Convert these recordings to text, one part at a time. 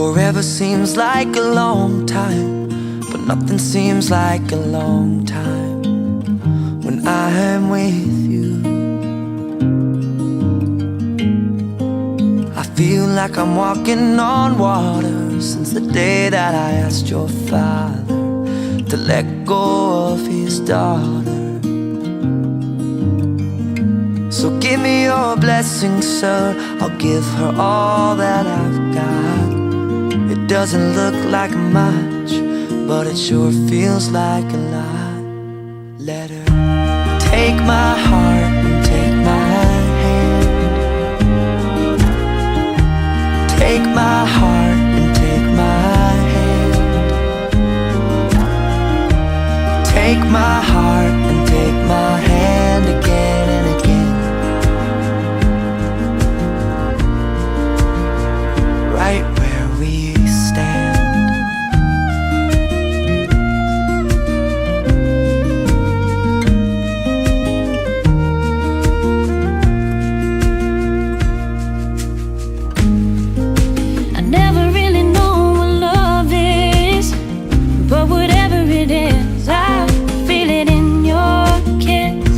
Forever seems like a long time, but nothing seems like a long time when I am with you. I feel like I'm walking on water since the day that I asked your father to let go of his daughter. So give me your blessing, sir, I'll give her all that I've got. It doesn't look like much, but it sure feels like a lot. Let her take my heart and take my hand. Take my heart and take my hand. Take my heart and take my hand again and again. Right where we stand. I never really know what love is, but whatever it is, I feel it in your kiss.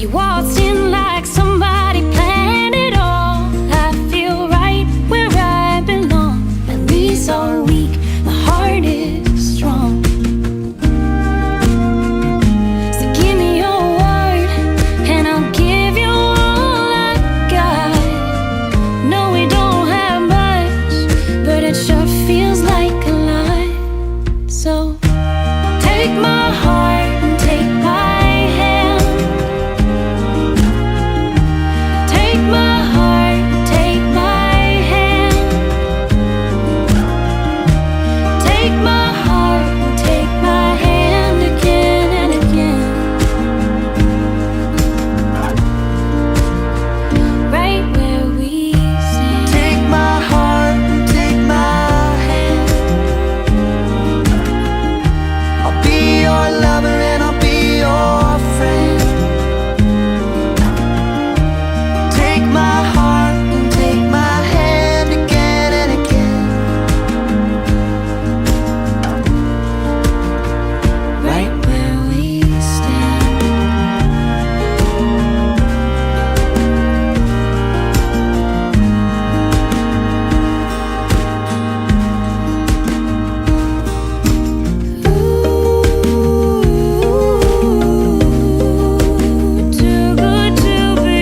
You waltzed in like somebody planned it all. I feel right where I belong. At least all weak, my heart is strong. So give me your word, and I'll give you all I got. No, we don't have much, but it sure feels like a lot. So take my heart and take my hand. Take my heart, take my hand. Take my heart and take my hand again and again. Right where we stand. Take my heart and take my hand. I'll be your lover and I'll be your friend. Take my heart and take my hand again and again. Right Where we stand. Ooh, too good to be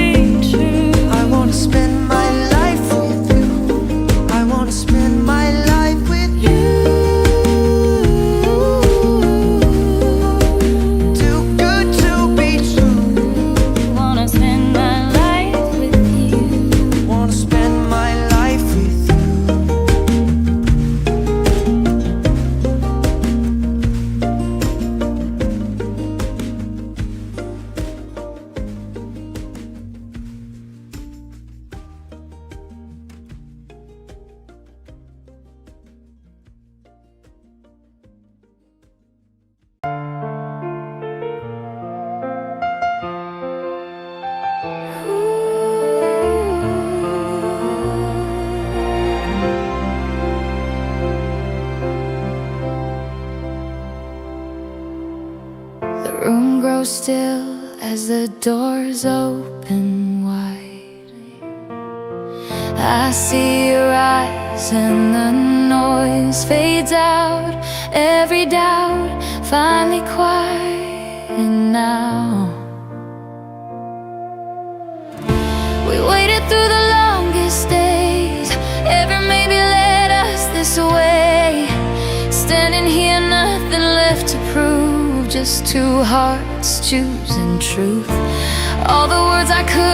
true. I wanna spend my life with you. I wanna spend my life with you. Too good to be true. Wanna spend my life with you. Wanna spend my life with you. The room grows still as the doors open wide. I see your eyes and the noise fades out. Every doubt finally quiet now. We waited through the longest days. Ever maybe led us this way. Standing here, nothing left to prove. Just two hearts choosing truth. All the words I could